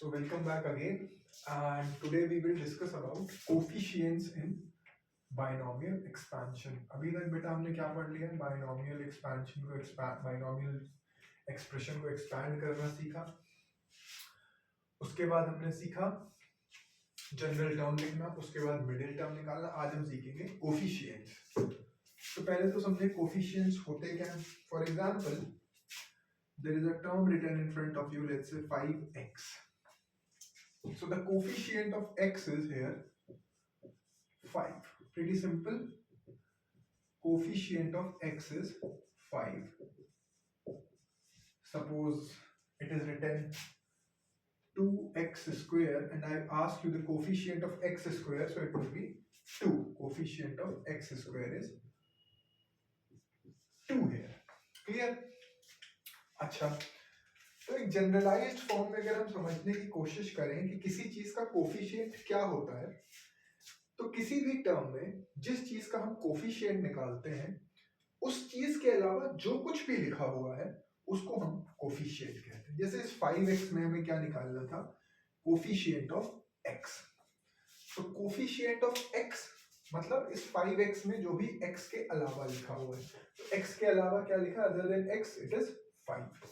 So welcome back again, and today we will discuss about coefficients in binomial expansion. अभी तक बेटा हमने क्या पढ़ लिया? बाइनोमियल एक्सपेंशन को बाइनोमियल एक्सप्रेशन को एक्सपैंड करना सीखा। उसके बाद हमने सीखा जनरल टर्म लिखना, उसके बाद मिडिल टर्म निकालना। आज हम सीखेंगे कोफिशिएंट्स। तो पहले तो समझे कोफिशिएंट्स होते क्या हैं। For example, there is a term written in front of you, let's say 5x. So the coefficient of x is here 5. Pretty simple. Coefficient of x is 5. Suppose it is written 2x square and I ask you the coefficient of x square, so it will be 2. Coefficient of x square is 2 here. Clear? अच्छा, तो एक generalised form में अगर हम समझने की कोशिश करें कि किसी चीज का कोफिशिएंट क्या होता है, तो किसी भी टर्म में जिस चीज का हम कोफिशिएंट निकालते हैं उस चीज के अलावा जो कुछ भी लिखा हुआ है उसको हम कोफिशिएंट कहते हैं। जैसे इस 5x में हमें क्या निकालना था? Coefficient of x। तो कोफिशिएंट ऑफ x मतलब इस 5x में जो भी x के अलावा लिखा हुआ है, तो x के अलावा क्या लिखा? Other than x it is 5।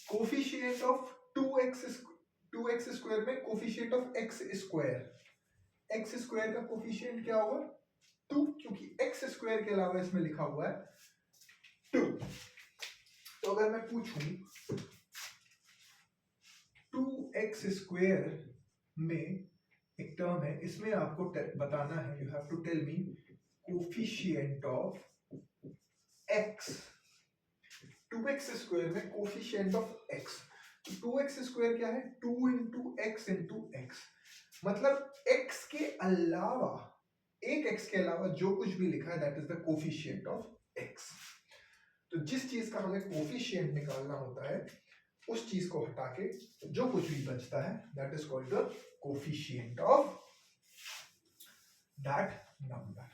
Coefficient of 2x square में कोफिशिएंट ऑफ x स्क्वायर का कोफिशिएंट क्या होगा? 2, क्योंकि x स्क्वायर के अलावा इसमें लिखा हुआ है 2। तो अगर मैं पूछूं 2x स्क्वायर में एक टर्म है, इसमें आपको बताना है, you have to tell me coefficient of x। 2x square में कोफिशिएंट ऑफ x, तो 2x स्क्वायर क्या है? 2 इंटू x, मतलब x के अलावा, एक x के अलावा जो कुछ भी लिखा है that is the coefficient of x। तो जिस चीज का हमें कोफिशिएंट निकालना होता है उस चीज को हटा के जो कुछ भी बचता है that is called the coefficient of that number.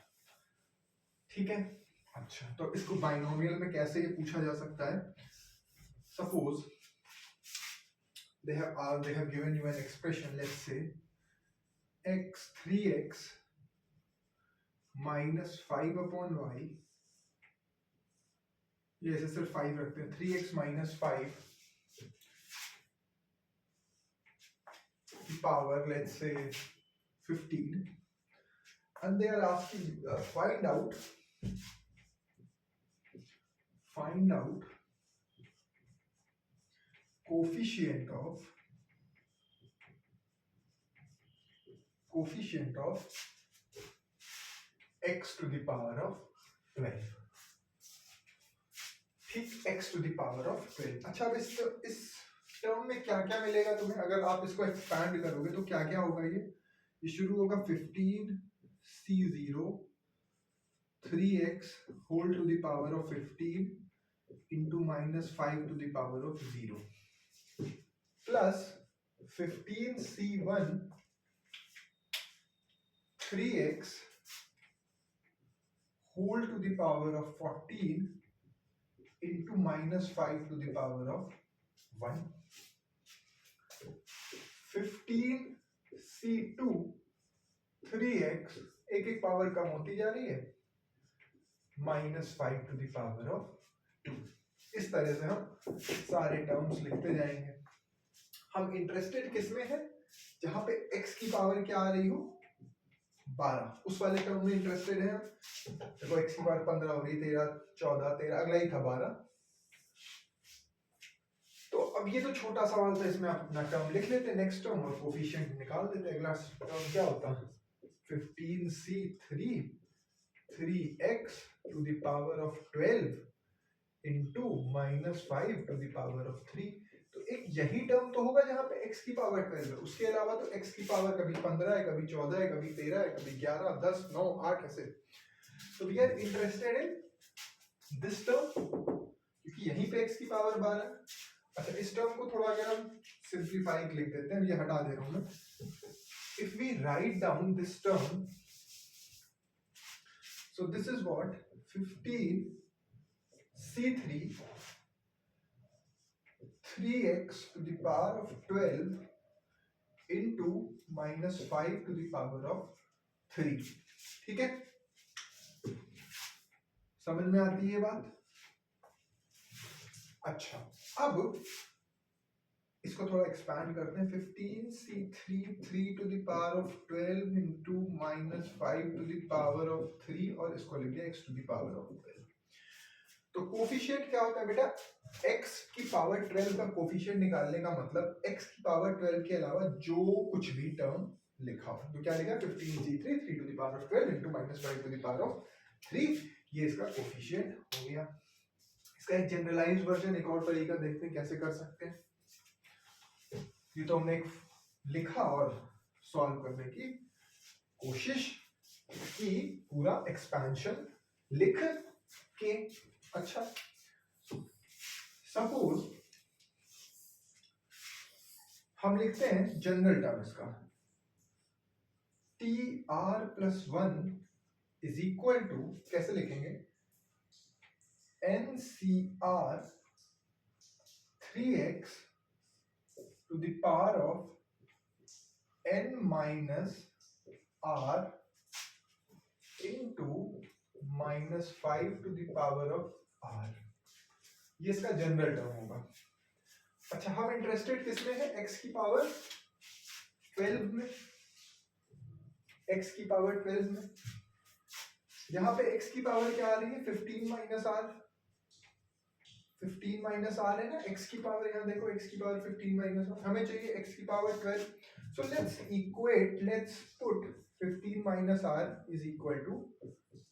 ठीक है? अच्छा, तो इसको बाइनोमियल में कैसे ये पूछा जा सकता है? Suppose they have given you an expression, let's say x 3x minus 5 upon y, ये ऐसे सिर्फ 5 रखते हैं, 3x minus 5 power let's say 15, and they are asking find out coefficient of x to the power of 12। ठीक, x to the power of 12। अच्छा, अब इस term में क्या क्या मिलेगा तुम्हें? अगर आप इसको एक्सपैंड करोगे तो क्या क्या होगा? ये शुरू होगा 15c0 3x whole to the power of 15 into minus 5 to the power of 0 plus 15c1 3x whole to the power of 14 into minus 5 to the power of 1। 15c2 3x एक एक पावर कम होती जा रही है, minus 5 to the power of 2। इस तरह से हम सारे टर्म्स लिखते जाएंगे। हम इंटरेस्टेड किसमें है? जहां पे x की पावर क्या आ रही हो? 12, उस वाले टर्म में इंटरेस्टेड है। देखो x की पावर 15 हो रही, 13 14 13, अगला ही था 12। तो अब ये तो छोटा सवाल था, इसमें आप अपना टर्म लिख लेते, नेक्स्ट टर्म, और कोफिशिएंट निकाल देते। अगला टर्म क्या होता? 15c3 3x to the power of 12 into minus 5 to the power of 3। तो एक यही टर्म तो होगा जहां पे x की पावर 12 है, उसके अलावा तो x की पावर कभी 15 है, कभी 14 है, कभी 13 है, कभी 11 10 9 8 ऐसे। तो we are interested in this term क्योंकि यहीं पे x की पावर 12 है। अच्छा, इस टर्म को थोड़ा अगर हम सिंप्लीफाई लिख देते हैं, ये हटा दे रहा हूं मैं। If we write down this term, so this is what 15c3 3x to the power of 12 into minus 5 to the power of 3। ठीक है, समझ में आती है ये बात? अच्छा, अब इसको थोड़ा एक्सपैंड करते हैं। 15c3 3 to the power of 12 into minus 5 to the power of 3 और इसको लिख दिया x to the power of 12। तो कोफिशिएंट क्या होता है बेटा? x की पावर 12 का कोफिशिएंट निकालने का मतलब x की पावर 12 के अलावा जो कुछ भी टर्म लिखा हो। तो क्या लिखा? 15c3 3 to the power of 12 into minus 5 to the power of 3, ये इसका कोफिशिएंट हो गया। इसका एक जनरलाइज्ड वर्जन एक और तरीका देखते हैं कैसे कर सकते हैं। ये तो हमने एक लिखा और सॉल्व करने की कोशिश की, पूरा एक्सपेंशन लिख के। अच्छा, सपोज हम लिखते हैं जनरल टर्म इसका, T R plus 1 is equal to, कैसे लिखेंगे? N C R 3x to the power of n minus r into minus 5 to the power of r, ये इसका जनरल टर्म होगा। अच्छा, हम इंटरेस्टेड किसमें है? x की पावर 12 में, x की पावर 12 में। यहाँ पे x की पावर क्या आ रही है? 15 माइनस r, 15 माइनस आर है ना, x की पावर, यहाँ देखो x की पावर 15 माइनस आर, हमें चाहिए x की power 12। So let's put 15 minus R is equal to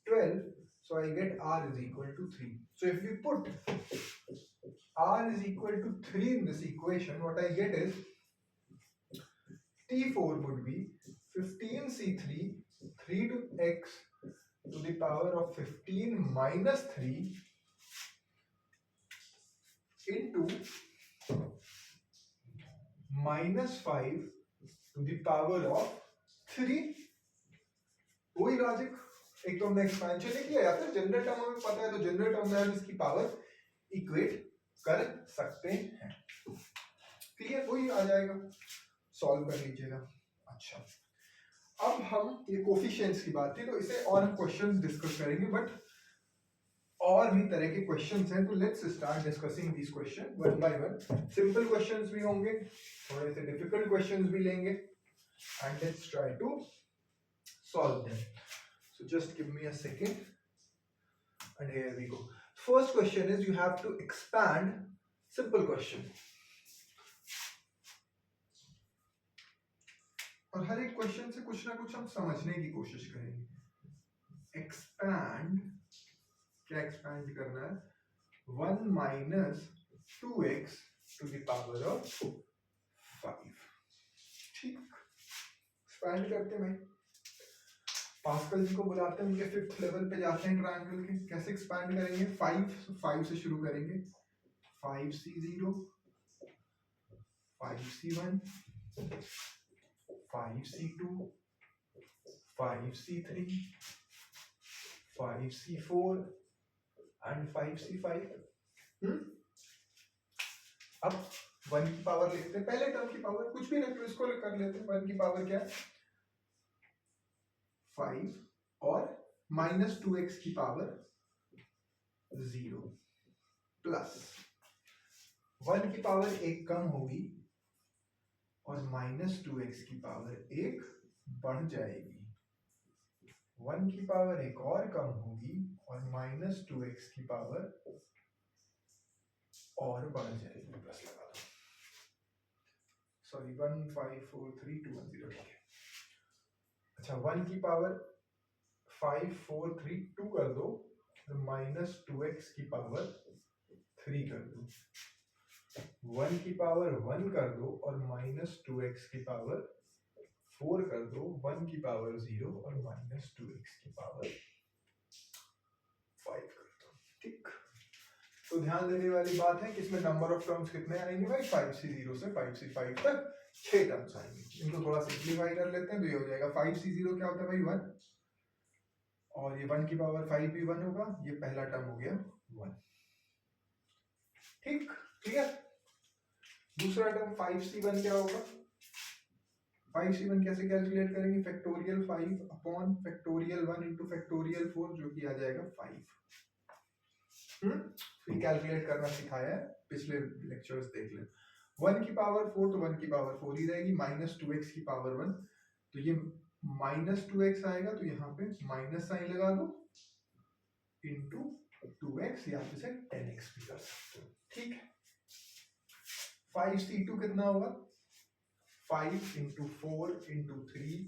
12, so I get r is equal to 3. So if we put r is equal to 3 in this equation, what I get is T4 would be 15c3 3 to x to the power of 15 minus 3 into minus 5 to the power of 3। वही logic, एक तो हमने expansion लिख लिया, या फिर general term हमें पता है तो जनरल टर्म में हम इसकी पावर इक्वेट कर सकते हैं। क्लियर? वही आ जाएगा, सॉल्व कर लीजिएगा। अच्छा, अब हम ये कोफिशिएंट्स की बात थी तो इसे और हम क्वेश्चंस डिस्कस करेंगे, बट और भी तरह के क्वेश्चंस हैं, तो let's start discussing these question one by one. Simple questions भी होंगे, थोड़े से डिफिकल्ट क्वेश्चंस भी लेंगे, and let's try to solve them. So just give me a second and here we go. First question is you have to expand, simple question, और हर एक question से कुछ ना कुछ हम समझने की कोशिश करेंगे। एक्सपैंड, क्या एक्सपैंड करना है? 1 minus 2x to the power of 5। ठीक, एक्सपैंड करते हैं। पास्कल जी को बुलाते हैं, उनके 5th लेवल पे जाते हैं ट्रायंगल के। कैसे एक्सपैंड करेंगे? 5 से शुरू करेंगे। 5c0, 5c1, 5c2, 5c3, 5c4 and 5c5। अब 1 की पावर लिखते हैं, पहले टर्म की पावर कुछ भी रख लो, इसको कर लेते हैं। 1 की पावर क्या है? 5 और माइनस 2x की पावर 0 प्लस 1 की पावर 1 कम होगी और माइनस 2x की पावर 1 बढ़ जाएगी। 1 की पावर 1 और कम होगी और माइनस 2x की पावर और बढ़ जाएगी। प्लस लगा दो, सॉरी 1 5 4 3 2 1 0। ठीक है, अच्छा 1 की पावर 5 4 3 2 कर दो और माइनस 2x की पावर 3 कर दो। 1 की पावर 1 कर दो और माइनस 2x की पावर 4 कर दो। 1 की पावर 0 और माइनस 2x की पावर 5 कर दो। ठीक, तो ध्यान देने वाली बात है कि इसमें नंबर ऑफ टर्म्स कितने आएंगे भाई? 5c0 से 5c5 तक 6 टर्म्स आएंगे। इनको थोड़ा सिंप्लीफाई कर लेते हैं तो ये हो जाएगा 5c0 क्या होता है भाई? 1, और ये 1 की पावर 5 भी 1 होगा, ये पहला टर्म हो गया 1। ठीक, क्लियर? दूसरा टर्म 5c1 क्या होगा, 5c1 कैसे कैलकुलेट करेंगे, factorial 5 upon factorial 1 into factorial 4 जो कि आ जाएगा 5। फिर कैलकुलेट करना सिखाया है, पिछले लेक्चर्स देख ले। 1 की पावर 4 तो 1 की पावर 4 ही रहेगी, माइनस 2x की पावर 1 तो ये माइनस 2x आएगा, तो यहाँ पे माइनस साइन लगा दो इंटू 2x, यहाँ पे से 10x भी कर सकते हो, ठीक है। 5c2 कितना होगा, 5 into 4 into 3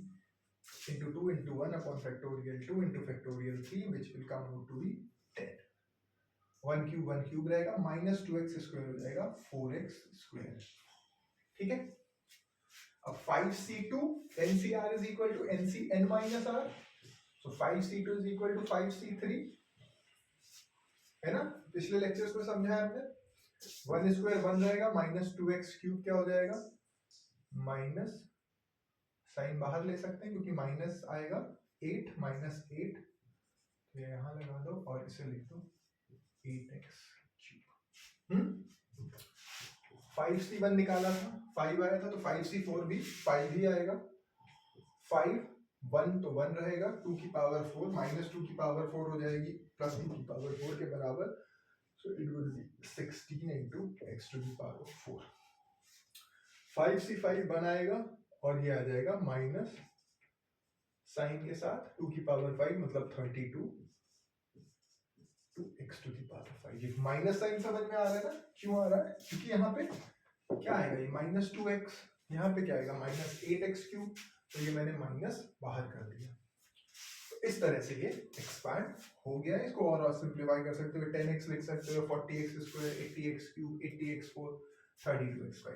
into 2 into 1 upon factorial 2 into factorial 3 which will come out to be 10। 1 cube रहेगा, माइनस 2x स्क्वायर हो जाएगा 4x स्क्वायर, ठीक है। अब 5c2 NCR is equal to NCN minus R, so 5c2 is equal to 5c3, है ना, पिछले lectures में समझाया हमने। 1 स्क्वायर 1 रहेगा, माइनस 2x क्यूब क्या हो जाएगा, माइनस साइन बाहर ले सकते हैं क्योंकि माइनस आएगा, 8 माइनस 8 तो यहाँ लगा दो और इसे लिख दो 8x क्यूब। 5c1 निकाला था, 5 आया था, तो 5c4 भी 5 ही आएगा। 5 1 तो 1 रहेगा, 2 की पावर 4 माइनस 2 की पावर 4 हो जाएगी प्लस 2 की पावर 4 के बराबर, so it will be 16 into x to the power 4। 5c5 1 आएगा और ये आ जाएगा माइनस साइन के साथ 2 की पावर 5 मतलब 32 to x to the power 5। ये माइनस साइन समझ में आ रहा है ना, क्यों आ रहा है, क्योंकि यहाँ पे क्या आएगा, ये माइनस 2x, यहाँ पे क्या आएगा माइनस 8x क्यूब, तो ये मैंने माइनस बाहर कर दिया। तो इस तरह से ये एक्सपैंड हो गया। इसको और सिंप्लीफाई कर सकते हो, 10x लिख सकते हो, 40x square, 80x cube, 80x4, 32x5,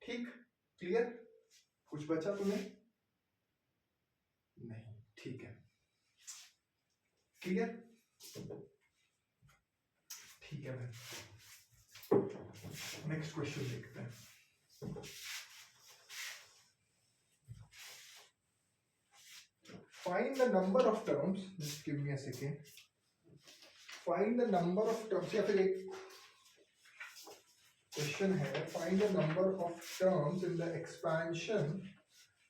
ठीक, क्लियर, कुछ बचा तुम्हें, नहीं, ठीक है, क्लियर, ठीक है भाई। नेक्स्ट क्वेश्चन देखते हैं। Find the number of terms, just give me a second. Find the number of terms, या फिर एक क्वेश्चन है, find the number of terms in the expansion,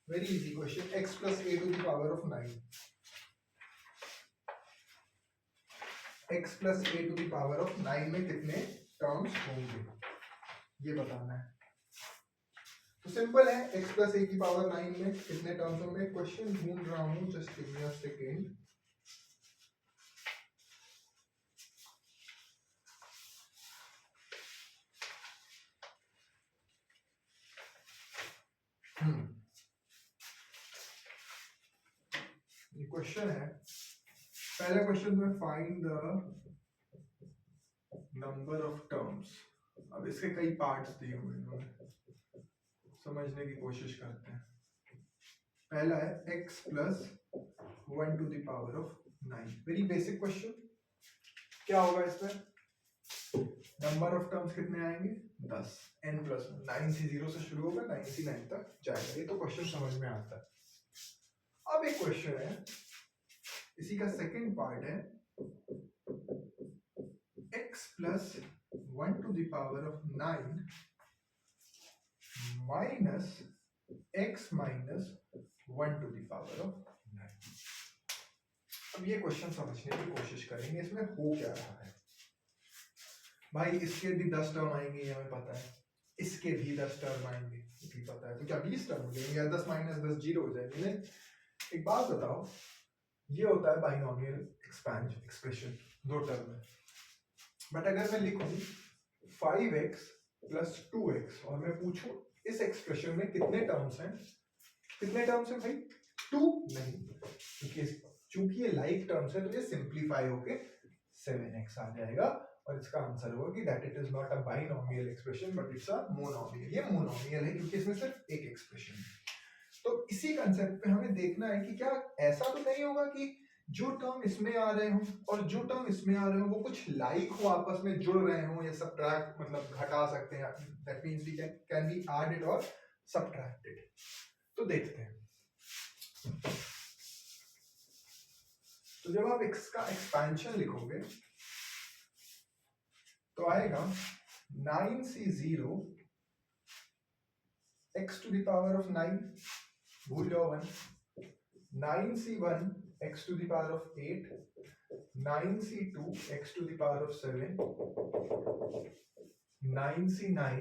very easy question, x plus a to the power of 9, x plus a to the power of 9 में कितने terms होंगे ये बताना है। तो सिंपल है, x प्लस ए की पावर 9 में कितने टर्म्स होंगे, क्वेश्चन ढूंढ रहा हूं, just give me a second. ये क्वेश्चन है, पहला क्वेश्चन में find the number of terms. अब इसके कई पार्ट्स दिए हुए हैं, समझने की कोशिश करते हैं। पहला है x plus 1 to the power of 9, very basic question. क्या होगा इसमें, नंबर ऑफ टर्म्स कितने आएंगे 10, n प्लस 9 से 0 से शुरू होगा, 9 से 9 तक जाएगा, ये तो क्वेश्चन समझ में आता है। अब एक क्वेश्चन है, इसी का सेकंड पार्ट है, x plus 1 to the power of 9 minus x minus 1 to the power of 9। अब ये क्वेश्चन समझने की कोशिश करेंगे, इसमें हो क्या रहा है। भाई इसके भी 10 टर्म आएंगे, ये हमें पता है, इसके भी 10 टर्म आएंगे, ये भी पता है, तो क्या 20 टर्म हो जाएंगे या 10 माइनस 10 जीरो हो जाएंगे। एक बात बताओ, ये होता है बाइनोमियल एक्सपेंशन एक्सप्रेशन, दो टर्म है, बट अगर मैं लिखूं 5x प्लस 2x और मैं पूछूं इस एक्सप्रेशन में कितने टर्म्स हैं, कितने टर्म्स हैं भाई, 2 नहीं, क्योंकि चूंकि ये लाइक टर्म्स है तो ये सिंप्लीफाई होके 7x आ जाएगा, और इसका आंसर होगा कि that it is not a binomial expression but it's a monomial. ये मोनोमियल है क्योंकि इसमें सिर्फ एक एक्सप्रेशन है। तो इसी कंसेप्ट पे हमें देखना है कि क्या ऐसा तो नहीं होगा कि जो टर्म इसमें आ रहे हो और जो टर्म इसमें आ रहे हो वो कुछ लाइक हो, आपस में जुड़ रहे हो या सबट्रैक्ट मतलब घटा सकते हैं, that means we can be added और सबट्रैक्टेड। तो देखते हैं, तो जब आप इसका एक्सपेंशन लिखोगे तो आएगा 9c0 x to the power of 9, भूल जाओ 1, 9c1 x to the power of 8, 9c2 x to the power of 7, 9c9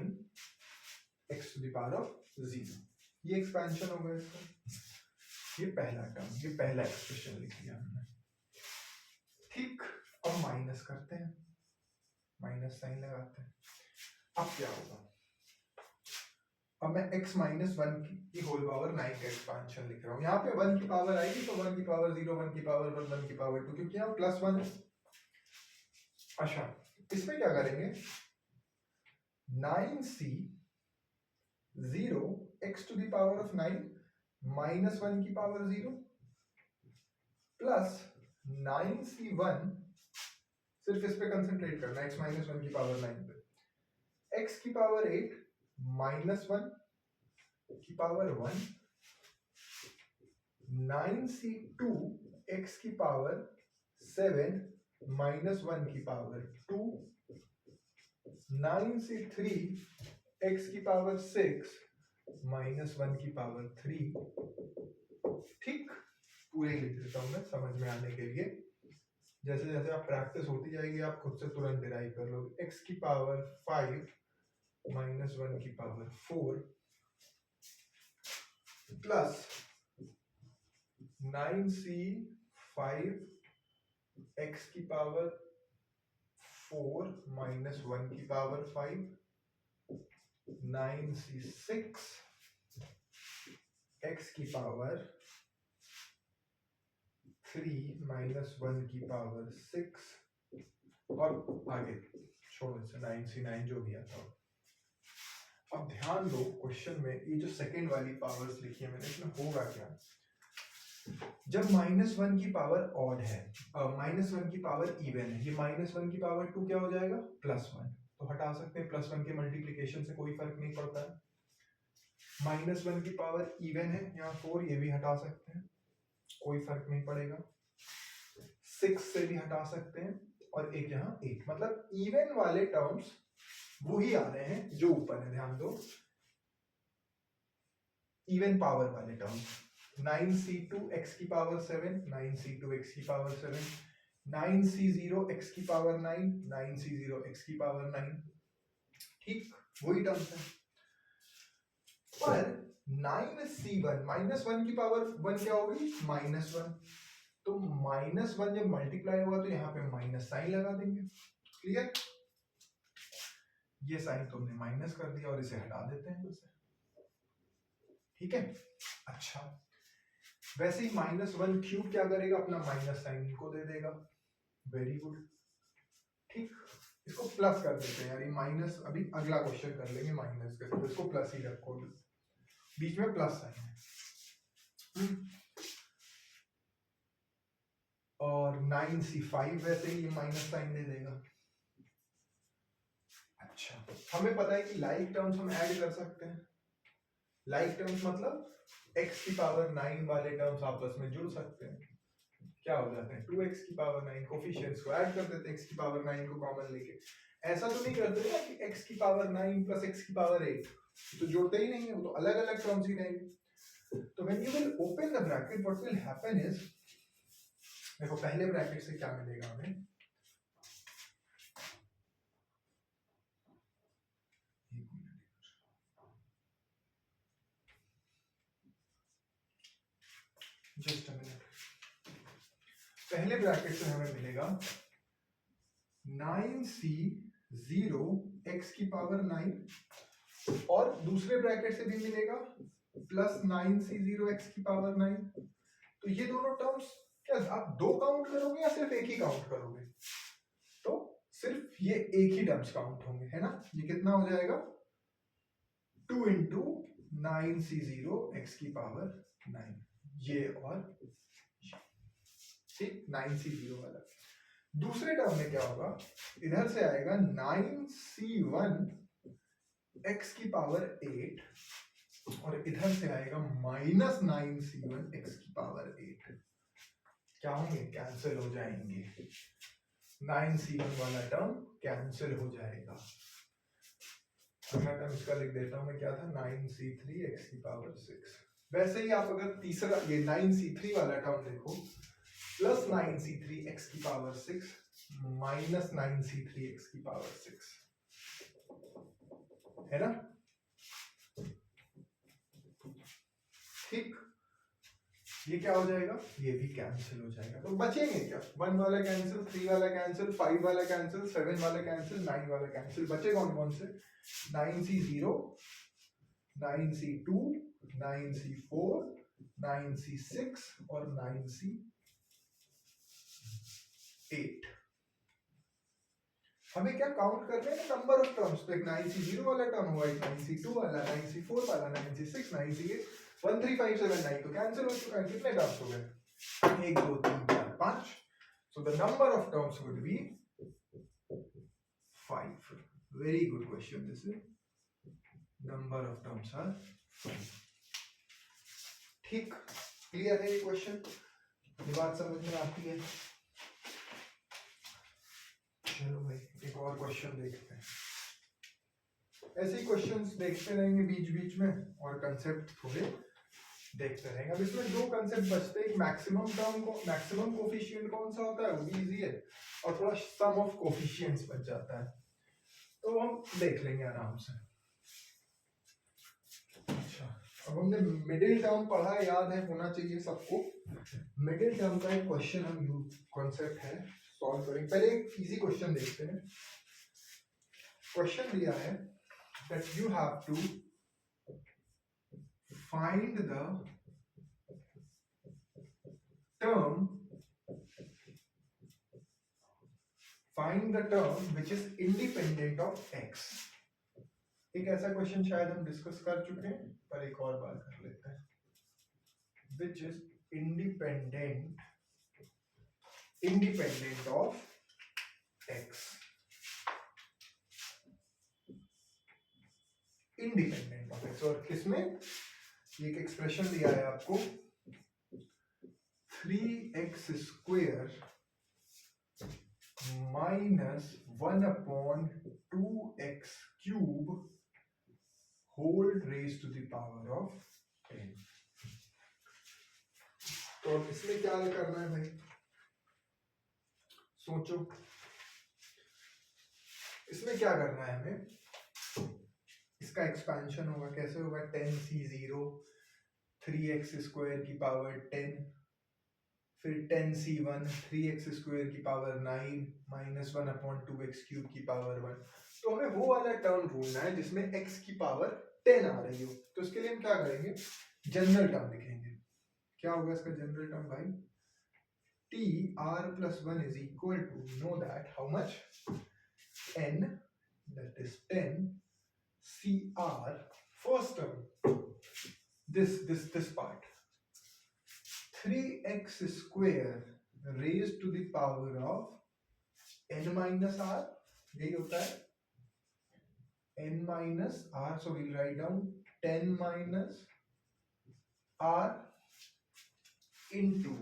x to the power of 0। ये एक्सपेंशन होगा इसका, ये पहला टर्म, ये पहला एक्सप्रेशन लिख लिया हमने। ठीक, अब माइनस करते हैं, माइनस साइन लगाते हैं। अब क्या होगा, अब मैं x माइनस 1 की होल पावर 9 का एक्सपेंशन लिख रहा हूँ। यहाँ पे 1 की पावर आएगी तो 1 की पावर 0, 1 की पावर 1, 1 की पावर 2, क्योंकि यहाँ प्लस 1 है। अच्छा, इसमें क्या करेंगे, 9c 0 x to the power of 9 minus 1 की पावर 0 प्लस 9c1, सिर्फ इस पे कंसंट्रेट करना, x माइनस 1 की पावर 9 पे, x की पावर 8 माइनस 1 की पावर 1, 9c2 x की पावर 7 माइनस 1 की पावर 2, 9c3 x की पावर 6 माइनस 1 की पावर 3। ठीक, पूरे ही लिख देता हूं मैं समझ में आने के लिए। जैसे जैसे आप प्रैक्टिस होती जाएगी आप खुद से तुरंत डिराइव कर लोगे। x की पावर 5 माइनस 1 की पावर 4 प्लस 9c5 x की पावर 4 माइनस 1 की पावर 5, 9c6 x की पावर 3 माइनस 1 की पावर 6, और आगे छोड़ो इसे, 9c9 जो भी आता हो। अब ध्यान दो क्वेश्चन में ये जो सेकंड वाली पावर्स लिखी है मैंने, इसमें होगा क्या, जब माइनस 1 की पावर ऑड है, माइनस 1 की पावर इवन है, ये माइनस 1 की पावर 2 क्या हो जाएगा, प्लस 1, तो हटा सकते हैं, प्लस 1 के मल्टीप्लिकेशन से कोई फर्क नहीं पड़ता है। माइनस 1 की पावर इवन है, यहाँ 4, ये भी हटा सकते हैं, कोई फर्क नहीं पड़ेगा। 6 से भी हटा सकते हैं, और एक यहाँ 8, मतलब इवन वाले टर्म्स वही आ रहे हैं जो ऊपर है। ध्यान दो, इवन पावर वाले टर्म्स, 9c2 x की पावर 7, 9c2 x की पावर 7, 9c0 x की पावर 9, 9c0 x की पावर 9। ठीक, वही टर्म्स है। पर 9c1 माइनस 1 की पावर 1 क्या होगी, माइनस 1, तो माइनस 1 जब मल्टीप्लाई होगा तो यहाँ पे माइनस साइन लगा देंगे। क्लियर, ये साइन तुमने माइनस कर दिया और इसे हटा देते हैं इसे। ठीक है, अच्छा, वैसे ही माइनस 1 क्यूब क्या करेगा, अपना माइनस साइन को दे देगा। Very good. ठीक, इसको प्लस कर देते हैं यार, ये माइनस अभी अगला क्वेश्चन कर लेंगे माइनस के साथ, इसको प्लस ही रखो, बीच में प्लस साइन है। और 9c5 वैसे ही ये माइनस साइन दे देगा। अच्छा, हमें पता है कि लाइक टर्म्स हम ऐड कर सकते हैं। लाइक टर्म्स मतलब x की पावर 9 वाले टर्म्स आपस में जुड़ सकते हैं। क्या हो जाते हैं, 2x की पावर 9, कोफिशिएंट्स को ऐड कर देते हैं, x की पावर 9 को कॉमन लेके। ऐसा तो नहीं करते ना कि x की पावर 9 प्लस x की पावर 8, तो जोड़ते ही नहीं है, वो तो अलग अलग टर्म्स ही रहेंगे। तो when you will open the bracket, what will happen is, देखो पहले ब्रैकेट से क्या मिलेगा हमें, जस्ट अ मिनट, पहले ब्रैकेट से हमें मिलेगा 9c0 x की पावर 9, और दूसरे ब्रैकेट से भी मिलेगा प्लस 9c0 x की पावर 9। तो ये दोनों टर्म्स क्या आप दो काउंट करोगे या सिर्फ एक ही काउंट करोगे, तो सिर्फ ये एक ही टर्म्स काउंट होंगे, है ना। ये कितना हो जाएगा, 2 इंटू 9c0 x की पावर 9, ये और ठीक 9c0 वाला। दूसरे टर्म में क्या होगा, इधर से आएगा 9c1 x की पावर 8, और इधर से आएगा माइनस 9c1 x की पावर 8। क्या होंगे, कैंसिल हो जाएंगे, 9c1 वाला टर्म कैंसिल हो जाएगा। अगला टर्म इसका लिख देता हूँ मैं, क्या था 9c3 x की पावर 6। वैसे ही आप अगर तीसरा ये 9c3 वाला टर्म देखो, प्लस 9c3 x की पावर 6 माइनस 9c3 x की पावर 6, है ना? ठीक, ये क्या हो जाएगा, ये भी कैंसिल हो जाएगा। तो बचेंगे क्या, 1 वाला कैंसिल, 3 वाला कैंसिल, 5 वाला कैंसिल, 7 वाला कैंसिल, 9 वाला कैंसिल। बचे कौन कौन से, 9c0, 9c2, 9c4, 9c6 और 9c8। हमें क्या काउंट करना है, नंबर ऑफ टर्म्स। तो एक 9c0 वाला टर्म हुआ, एक 9c2 वाला, 9c4 वाला, 9c6, 9c8, 1 3 5 7 9 तो कैंसिल हो चुका है। कितने टर्म्स हो गए, 1 2 3 4 5। So the number of terms would be 5। Very good question this is, number of terms are 5। ठीक, क्लियर है ये क्वेश्चन, ये बात समझ में आती है? चलो भाई एक और क्वेश्चन देखते हैं। ऐसे ही क्वेश्चंस देखते रहेंगे बीच बीच में, और कंसेप्ट थोड़े देखते रहेंगे। अब इसमें दो कंसेप्ट बचते हैं, एक मैक्सिमम टर्म को, मैक्सिमम कोफिशिएंट कौन सा होता है वो भी इजी है, और थोड़ा सम ऑफ कोफिशिएंट्स बच जाता है, तो हम देख लेंगे आराम से। अच्छा, अब हमने मिडिल टर्म पढ़ा, याद है होना चाहिए सबको। मिडिल टर्म का एक क्वेश्चन हम कॉन्सेप्ट है सॉल्व करेंगे। पहले एक इजी क्वेश्चन देखते हैं। क्वेश्चन दिया है that you have to find the term which is independent of x। एक ऐसा क्वेश्चन शायद हम डिस्कस कर चुके हैं, पर एक और बार कर लेते हैं। which is independent of x, independent of x। और किसमें, एक एक्सप्रेशन दिया है आपको 3x square minus 1/2x cube whole raise to the power of 10। तो अब इसमें क्या करना है भाई, सोचो इसमें क्या करना है हमें। इसका एक्सपेंशन होगा, कैसे होगा, 10c0 3x स्क्वायर की पावर 10, फिर 10c1 3x स्क्वायर की पावर 9 माइनस 1/2x क्यूब की पावर 1। तो हमें वो वाला टर्म ढूंढना है जिसमें x की पावर 10 आ रही हो। तो इसके लिए हम क्या करेंगे, जनरल टर्म लिखेंगे। क्या होगा इसका जनरल टर्म भाई, tr+1 is equal to, know that how much, n, that is 10 cr, first term, this part, 3x square raised to the power of n minus r, यही होता है n minus r, so we'll write down 10 minus r into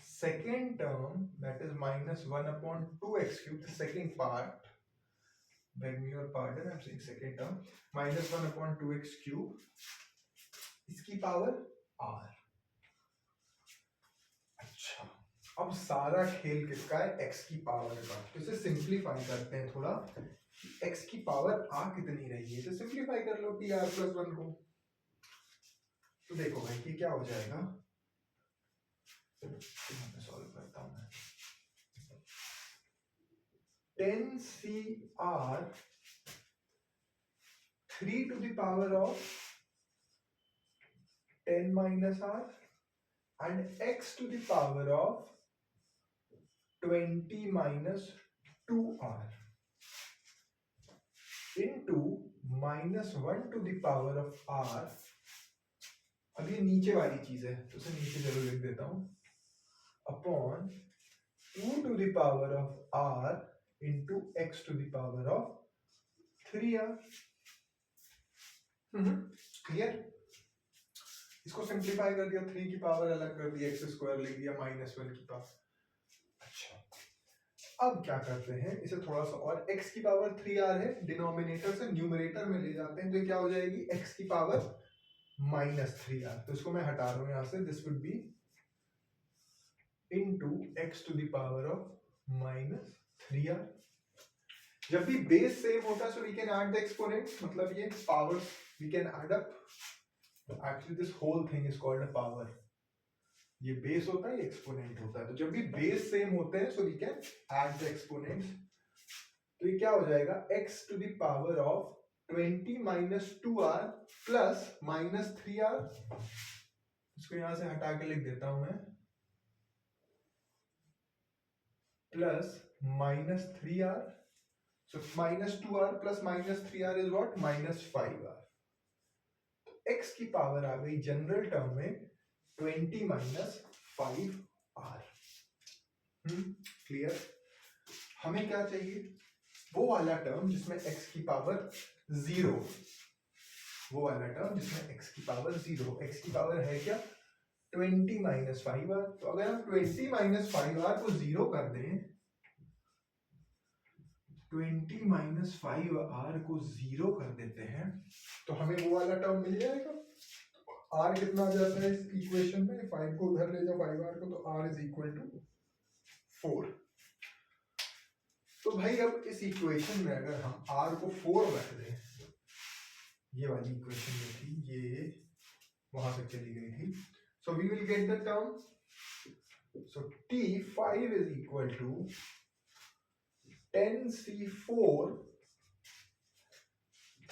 second term, that is minus 1/2x cube, the second part, beg me your pardon, I'm saying second term, minus 1/2x cube, इसकी power r। अच्छा, अब सारा खेल किसका है, x की power का। तो इसे सिंप्लीफाई करते हैं थोड़ा, x की पावर आ कितनी रही है, तो सिंप्लीफाई कर लो tr+1 को। तो देखो भाई ये क्या हो जाएगा, सॉल्व करता हूं मैं। 10cr 3 to the power of 10 minus r and x to the power of 20 minus 2r into minus 1 to the power of r। अब ये नीचे वाली चीज है तो उसे नीचे जरूर लिख देता हूं, upon 2 to the power of r into x to the power of 3r। Clear, इसको सिंप्लीफाई कर दिया, 3 की पावर अलग कर दिया, x स्क्वायर लिख दिया, -1 की पावर। अच्छा, अब क्या करते हैं, इसे थोड़ा सा और, x की पावर 3r है, डिनोमिनेटर से न्यूमरेटर में ले जाते हैं, तो क्या हो जाएगी x की पावर -3r, तो इसको मैं हटा रहा हूं यहां से, this would be into x to the power of -3r। जब भी बेस सेम होता है, so we can add the exponent, मतलब ये power we can add up, actually this whole thing is called a power, ये base होता है, ये एक्सपोनेंट होता है, तो जब भी बेस सेम होते हैं, so we can add the exponents, तो ये क्या हो जाएगा x to the power of 20 - 2r plus -3r, इसको यहां से हटा के लिख देता हूं मैं, plus -3r, so -2r plus -3r is what? -5r। तो x की पावर आ गई जनरल टर्म में 20 - 5r। क्लियर? हमें क्या चाहिए, वो वाला टर्म जिसमें x की पावर 0, वो वाला टर्म जिसमें x की पावर 0, x की पावर है क्या 20 - 5r, तो अगर हम 20 - 5r को 0 कर दें, 20 - 5r को 0 कर देते हैं, तो हमें वो वाला टर्म मिल जाएगा। r कितना आ जाता है इस इक्वेशन में, 5 को उधर ले जाओ 5r को, तो r इज इक्वल टू 4। तो भाई अब इस इक्वेशन में अगर हम r को 4 रख दें, ये वाली इक्वेशन में थी, ये वहां तक चली गई थी, so we will get the term, so t5 is equal to 10c4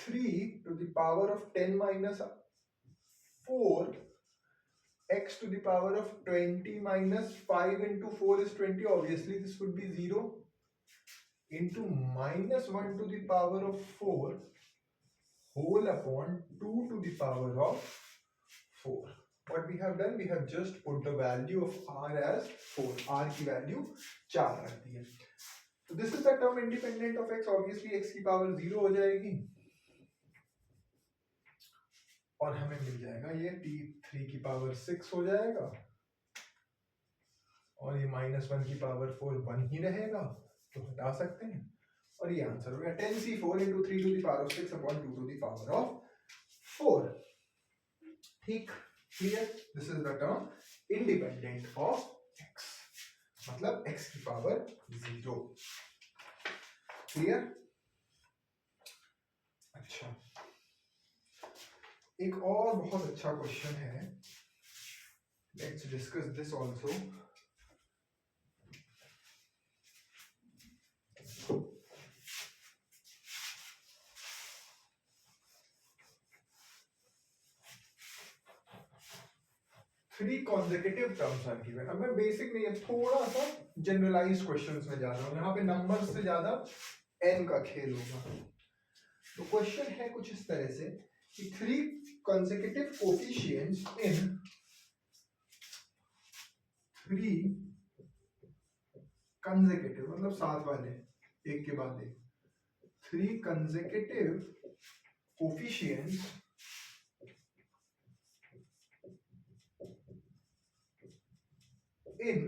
3 to the power of 10 minus 4 x to the power of 20 minus 5 into 4 is 20, obviously this would be 0, into -1 to the power of 4 whole upon 2 to the power of 4. What we have done, we have just put the value of r as 4, r की value 4 रख दी है, तो this is the term independent of x, obviously x की power 0 हो जाएगी, और हमें मिल जाएगा ये t3 की पावर 6 हो जाएगा, और ये -1 की पावर 4 1 ही रहेगा, तो हटा सकते हैं, और ये आंसर हो गया 10c4 into 3 to the power of 6 upon 2 to the power of 4। ठीक, clear? This is the term independent of x, मतलब x की पावर 0। क्लियर? अच्छा, एक और बहुत अच्छा क्वेश्चन है, let's discuss this also. Three consecutive terms are given. अब मैं बेसिक नहीं है, थोड़ा सा जनरलाइज क्वेश्चंस में जा रहा हूं, यहाँ पे नंबर से ज्यादा एन का खेल होगा। तो क्वेश्चन है कुछ इस तरह से कि three consecutive coefficients in three consecutive, मतलब साथ वाले एक के बाद एक, three consecutive coefficients in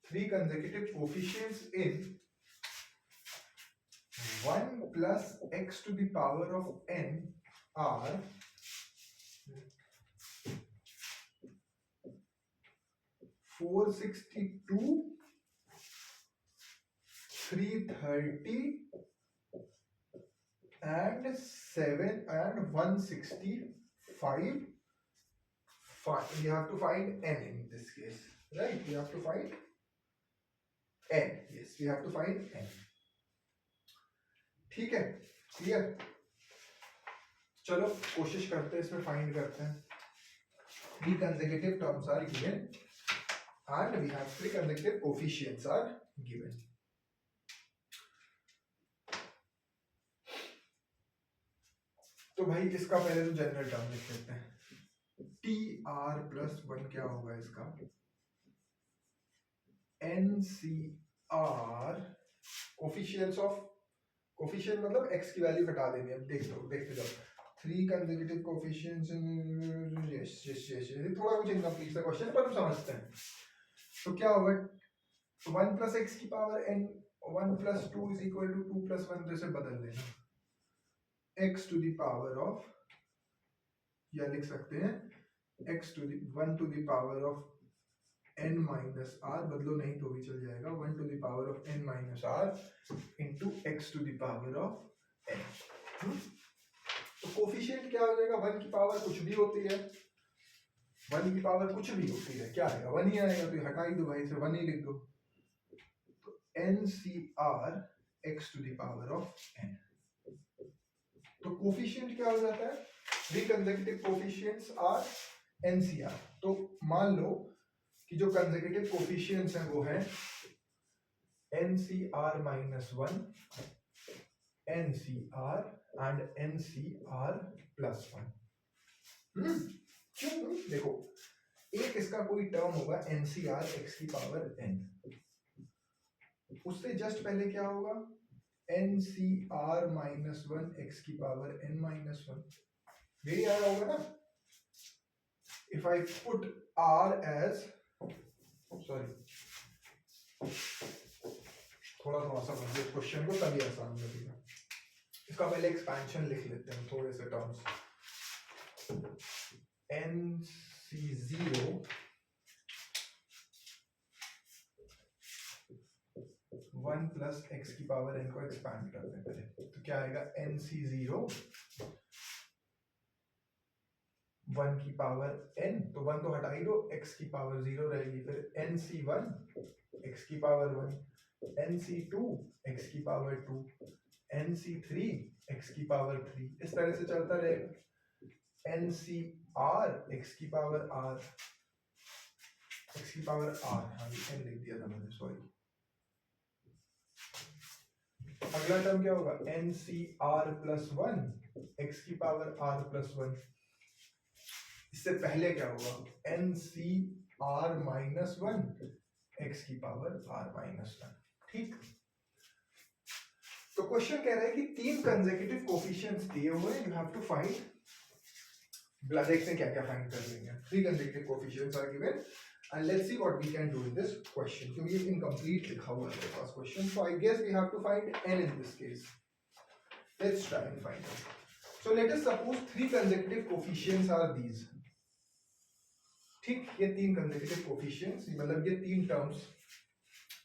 three consecutive coefficients in 1 plus x to the power of n are 462, 330 and 7 and 165. You have to find n in this case, right? We have to find n. Yes, we have to find n. ठीक है, clear? चलो कोशिश करते हैं, इसमें find करते हैं। Three consecutive terms are given and we have three consecutive coefficients are given. तो भाई इसका पहले तो जनरल टर्म लिख लेते हैं, टी आर प्लस 1 क्या होगा इसका, N C R, coefficients of, coefficient मतलब x की वैल्यू हटा देनी है, देखते जाओ, three consecutive coefficients, yes yes yes, थोड़ा कुछ इनकम्प्लीट सा क्वेश्चन पर हम समझते हैं। तो क्या होगा, 1 प्लस x की power n 1 plus 2 is equal to 2 plus 1, तो इसे बदल देना, x to the power of, या लिख सकते हैं x to the 1 to the power of n minus R, बदलो नहीं तो भी चल जाएगा, 1 to the power of n minus R into X to the power of n। तो कोफिशिएंट क्या हो जाएगा, 1 की पावर कुछ भी होती है, 1 की पावर कुछ भी होती है, क्या आएगा 1 ही आएगा, तो हटा ही दो भाई से, 1 ही लिख दो। तो NCR x to the power of n। तो कोफिशिएंट क्या हो जाता है, three consecutive coefficients are NCR। तो मान लो कि जो कंसेक्यूटिव कोफिशिएंट्स हैं वो है NCR minus 1, NCR and NCR plus 1। क्यों, देखो एक इसका कोई टर्म होगा NCR x की पावर n, उससे जस्ट पहले क्या होगा NCR माइनस 1 x की पावर n माइनस 1, यही आया होगा ना। If I put R as, sorry थोड़ा सा समझिए क्वेश्चन को, तभी आसान लगेगा। इसका पहले एक्सपेंशन लिख लेते हैं थोड़े से टर्म्स। NC0 1 प्लस x की पावर n को एक्सपैंड करते हैं पहले, तो क्या आएगा NC0 1 की पावर n, तो 1 तो हटा ही दो, x की पावर 0 रहेगी, फिर NC1 x की पावर 1, NC2 x की पावर 2, NC3 x की पावर 3, इस तरह से चलता रहेगा। NCR x की पावर r, x की पावर r, हाँ ये n लिख दिया था मैंने, सॉरी। अगला टर्म क्या होगा NCR प्लस 1 x की पावर r प्लस 1। इससे पहले क्या होगा NCR माइनस 1 x की पावर r माइनस 1। ठीक, तो क्वेश्चन कह रहा है कि तीन कंसेक्यूटिव कोफिशिएंट्स दिए हुए हैं, यू हैव टू फाइंड, देखते हैं क्या क्या फाइंड कर लेंगे। Three consecutive coefficients are given and let's see what we can do in this question, क्योंकि ये incomplete लिखा हुआ है मेरे पास question, so I guess we have to find n in this case. Let's try and find it. So let us suppose three consecutive coefficients are these. ठीक, ये तीन consecutive coefficients, मतलब ये तीन terms,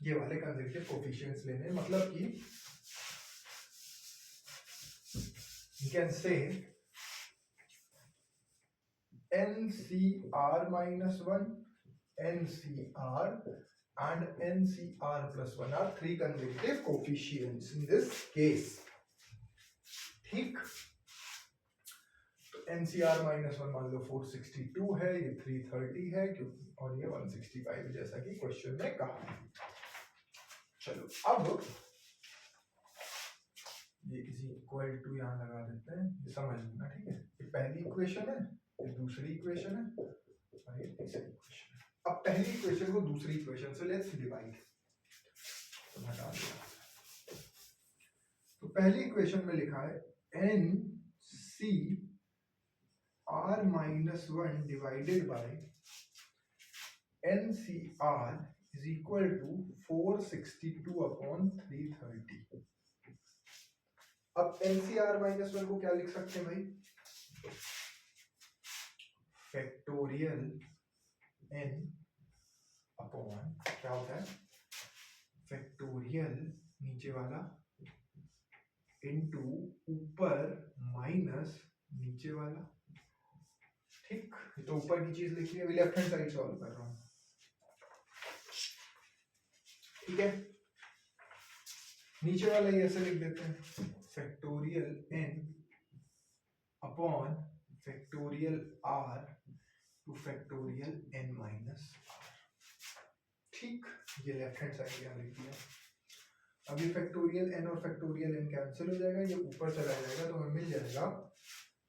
ये वाले consecutive coefficients लेने, मतलब कि you can say NCR minus 1, NCR and NCR plus 1 are three consecutive coefficients in this case. ठीक, तो NCR minus 1 मान लो 462 है, ये 330 है क्योंकि, और ये 165 जैसा कि क्वेश्चन में कहा। चलो अब ये इसी इक्वल टू यहाँ लगा देते हैं, ये समझ लेना, ठीक है। ये पहली इक्वेशन है, ये दूसरी इक्वेशन है, और ये तीसरी इक्वेशन है। अब पहली इक्वेशन को दूसरी इक्वेशन से लेट्स डिवाइड, तो हटा दिया। तो पहली इक्वेशन में लिखा है NCR minus 1 divided by NCR is equal to 462 upon 330। अब NCR माइनस 1 को क्या लिख सकते हैं भाई, फैक्टोरियल n अपॉन क्या होता है, फैक्टोरियल नीचे वाला इनटू ऊपर माइनस नीचे वाला। ठीक, तो ऊपर की चीज लिखी है, अभी लेफ्ट हैंड साइड सॉल्व कर रहा हूं, ठीक है। नीचे वाला ये ऐसे लिख देते हैं, factorial n upon factorial r two factorial n minus r। ठीक, ये लेफ्ट हैंड साइड यहाँ लिख दिया। अब ये फैक्टोरियल n और फैक्टोरियल n कैंसिल हो जाएगा, ये ऊपर चला जाएगा, तो हमें मिल जाएगा,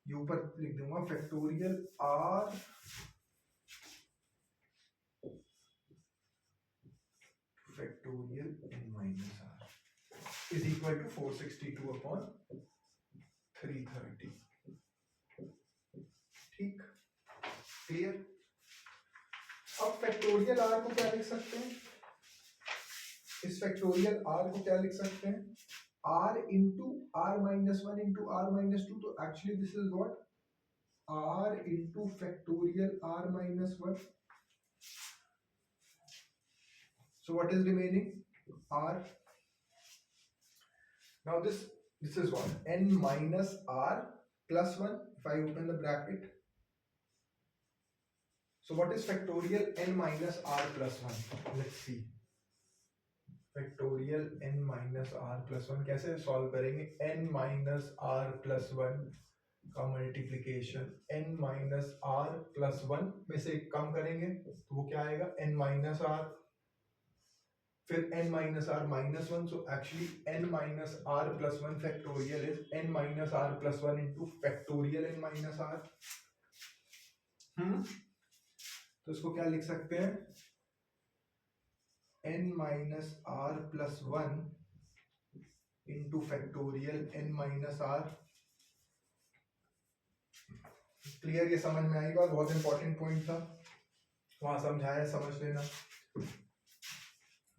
ये ऊपर लिख दूंगा factorial r factorial n minus r is equal to 462 upon 330। ठीक, क्लियर। अब फैक्टोरियल r को क्या लिख सकते हैं, इस इस फैक्टोरियल आर को क्या लिख सकते हैं, R into R minus one into R minus two, तो actually this is what R into factorial R minus one. So what is remaining? R. Now this is what n minus r plus 1 if I open the bracket. So what is factorial n minus r plus 1? Let's see. Factorial n minus r plus 1 कैसे solve करेंगे? n minus r plus 1 का multiplication n minus r plus 1 में से कम करेंगे तो वो क्या आएगा? n minus r, फिर n minus r minus 1. So actually n minus r plus 1 factorial is n minus r plus 1 into factorial n minus r. तो इसको क्या लिख सकते हैं? n minus r plus 1 into factorial n minus r. Clear? ये समझ में आएगा. बहुत इंपॉर्टेंट पॉइंट था, वहां समझाया, समझ लेना.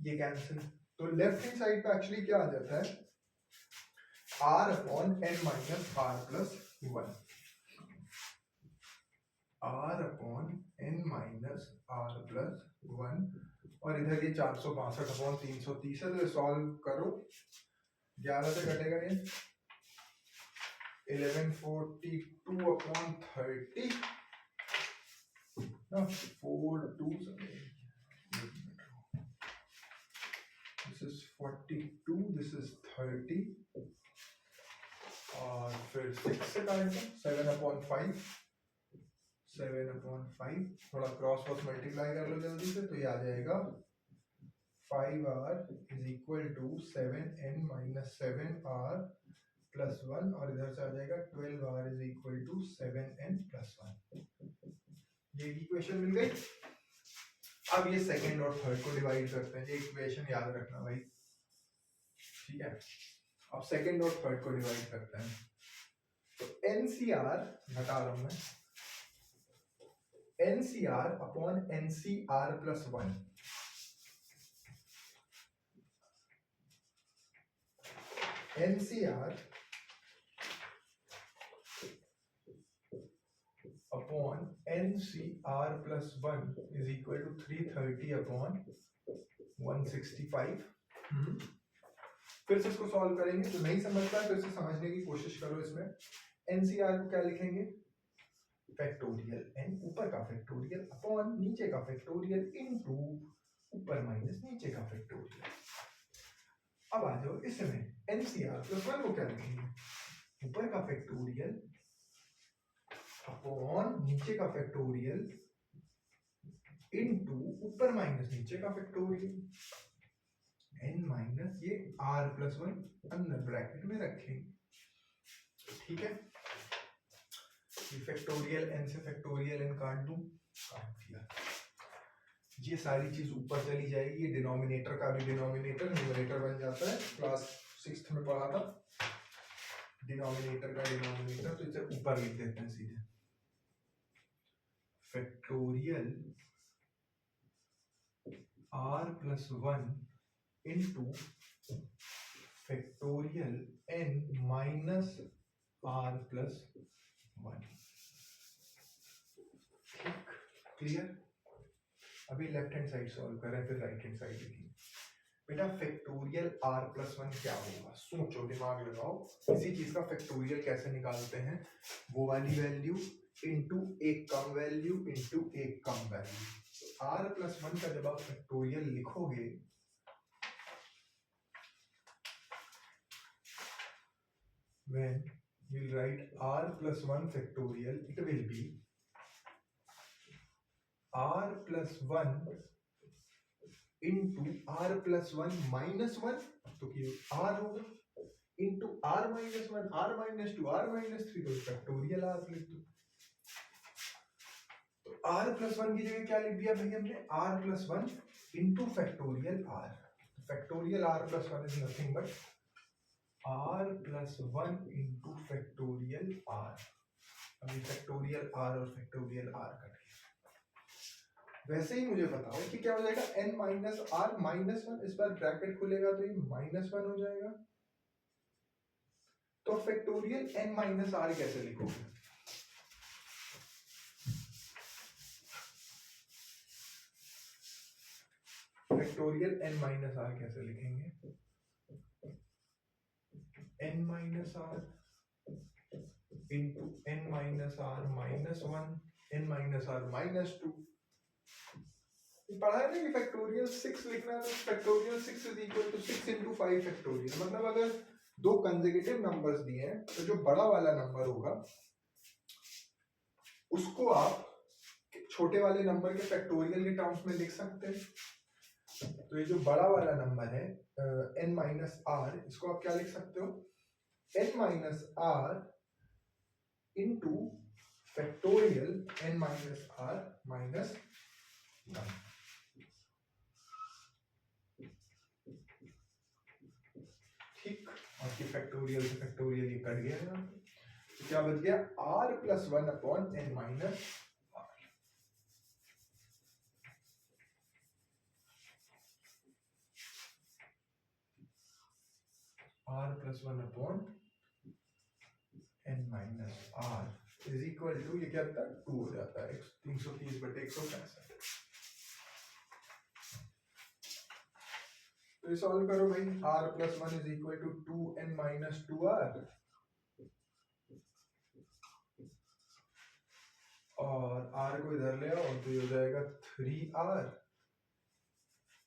ये कैंसिल, तो लेफ्ट हैंड साइड पे एक्चुअली क्या आ जाता है? r upon n minus r plus 1, r upon n minus r plus 1, और इधर ये 462 अपॉन 330 है. तो सॉल्व करो, 11 से कटेगा ये 1142 अपॉन 30 ना, 42 this is 42, this is 30, और फिर 6 से काट दो 7 अपॉन 5, 7 अपॉन 5, थोड़ा क्रॉस वॉस मल्टीप्लाई कर लो जल्दी से, तो ये आ जाएगा 5r is equal to 7n minus 7r plus 1, और इधर से आ जाएगा 12r is equal to 7n plus 1. ये इक्वेशन मिल गई. अब ये सेकंड और थर्ड को डिवाइड करते हैं. ये इक्वेशन याद रखना भाई, ठीक है. अब सेकंड और थर्ड को डिवाइड करते हैं. तो NCR घटा रहा हूं मैं, NCR upon NCR plus 1, NCR upon NCR plus 1 is equal to 330 upon 165. फिर से इसको सॉल्व करेंगे. तो नहीं समझता है फिर से समझने की कोशिश करो. इसमें NCR को क्या लिखेंगे? फैक्टोरियल n, ऊपर का फैक्टोरियल अपॉन नीचे का फैक्टोरियल इनटू ऊपर माइनस नीचे का फैक्टोरियल. अब आ जाओ इसमें NCR प्लस 1 को क्या लिखेंगे? ऊपर का फैक्टोरियल अपॉन नीचे का फैक्टोरियल इनटू ऊपर माइनस नीचे का फैक्टोरियल, n माइनस ये r प्लस 1 अंदर ब्रैकेट में रखेंगे. ठीक है. ये फैक्टोरियल n से फैक्टोरियल n काट दूं, काट दिया. ये सारी चीज ऊपर चली जाएगी. ये डिनोमिनेटर का भी डिनोमिनेटर न्यूमरेटर बन जाता है. क्लास 6th में पढ़ा था डिनोमिनेटर का डिनोमिनेटर. तो इसे ऊपर लिख देते हैं सीधे. Factorial r plus 1 into factorial n minus r plus 1. ठीक, क्लियर. अभी लेफ्ट हैंड साइड सॉल्व करें, फिर राइट हैंड साइड लिखेंगे. बेटा फैक्टोरियल r प्लस 1 क्या होगा? सोचो, दिमाग लगाओ. इसी चीज का फैक्टोरियल कैसे निकालते हैं? वो वाली वैल्यू इंटू एक कम वैल्यू इंटू एक कम वैल्यू. r प्लस 1 का जब आप फैक्टोरियल लिखोगे when we'll write r plus 1 factorial, it will be r plus 1 into r plus 1 minus 1, तो कि r होगा into r minus 1, r minus 2, r minus 3, तो फैक्टोरियल r लिख दो. तो r plus 1 की जगह क्या लिख दिया भाई हमने? r plus 1 into factorial r. Factorial r plus 1 is nothing but r plus 1 into factorial r. अभी फैक्टोरियल r और फैक्टोरियल r कट गया. वैसे ही मुझे बताओ कि क्या हो जाएगा, n minus R minus one, इस बार ब्रैकेट खुलेगा तो ये माइनस वन हो जाएगा। तो फैक्टोरियल n माइनस आर कैसे लिखोगे? फैक्टोरियल n माइनस आर कैसे लिखेंगे? n minus R into n minus R minus one, n minus R minus two. पढ़ा है ना कि फैक्टोरियल 6 लिखना है, तो factorial 6 is equal to 6 into 5 factorial. मतलब अगर दो कंसेक्यूटिव नंबर्स दिए हैं तो जो बड़ा वाला नंबर होगा उसको आप छोटे वाले नंबर के फैक्टोरियल के टर्म्स में लिख सकते हैं। तो ये जो बड़ा वाला नंबर है n माइनस आर, इसको आप क्या लिख सकते हो? n minus R into factorial n minus R minus one. ठीक, और की फैक्टोरियल से फैक्टोरियल ये कट गया यहाँ पे, तो क्या बच गया? r plus one upon n minus r plus one upon n minus r is equal to, ये क्या होता है? 2 हो जाता है 330 बटे 165। तो सॉल्व करो भाई, r plus one is equal to 2n minus 2r, और r को इधर ले आओ तो ये हो जाएगा 3r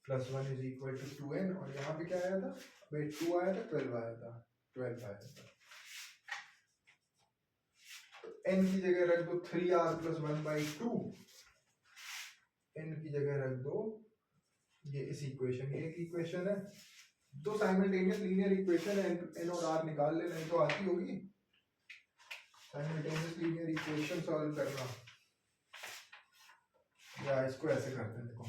plus one is equal to 2n, और यहाँ पे क्या आया था भाई? 2 आया था, 12 आया था, 12 आया था। तो n की जगह रख दो 3r plus one by two, n की जगह रख दो ये इस इक्वेशन, ये एक इक्वेशन है, दो साइमल्टेनियस लीनियर इक्वेशन है, n और r निकाल लेना, तो आती होगी साइमल्टेनियस लीनियर इक्वेशन सॉल्व करना। या इसको ऐसे करते हैं, देखो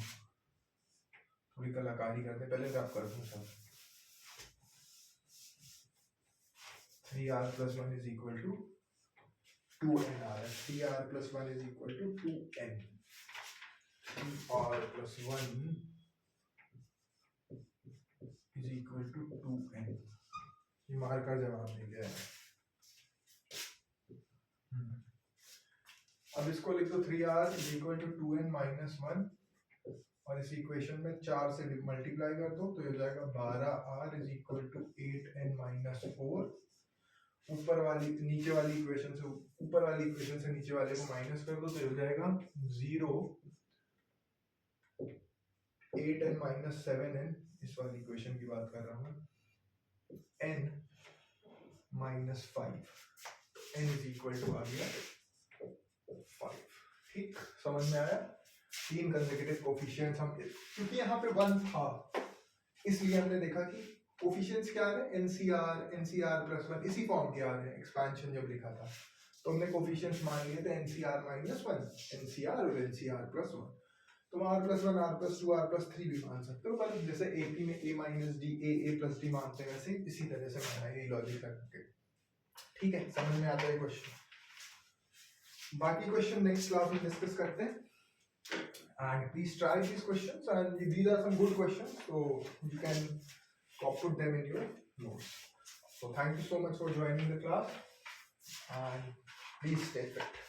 थोड़ी कलाकारी करते हैं, पहले तो आप कर दो सब। 3r plus one is equal to 2nr, 3r plus one is equal to 2n, 3r plus one is equal to 2n। ये मार्कर जवाब दे गया है। अब इसको लिख दो 3r is equal to 2n minus one, और इस इक्वेशन में 4 से मल्टीप्लाई कर दो तो ये हो जाएगा 12r is equal to 8n minus 4। ऊपर वाली नीचे वाली इक्वेशन से ऊपर वाली इक्वेशन से नीचे वाले को माइनस कर दो तो ये हो जाएगा 0 8n माइनस 7n, इस वाली इक्वेशन की बात कर रहा हूँ, n minus 5, n is equal to आ गया 5। ठीक, समझ में आया? तीन कंसेक्यूटिव कोफिशिएंट्स हम, क्योंकि यहाँ पे 1 था इसलिए हमने देखा कि कोफिशिएंट्स क्या आ रहे हैं, NCR प्लस वन, इसी फॉर्म के आ रहे हैं। एक्सपेंशन जब लिखा था तो हमने कोफिशिएंट्स मान लिए थे NCR माइनस वन, NCR और NCR प्लस वन। तुम R plus one, R plus two, R plus three भी मान सकते हो, पर जैसे AP में A minus D, A plus D मानते हैं, वैसे इसी तरह से माना है, यही लॉजिक रख। ठीक है, समझ में आता है क्वेश्चन? बाकी क्वेश्चन नेक्स्ट क्लास में डिस्कस करते हैं, and please try these questions, and these are some good questions, so you can put them in your notes. So thank you so much for joining the class, and please stay fit.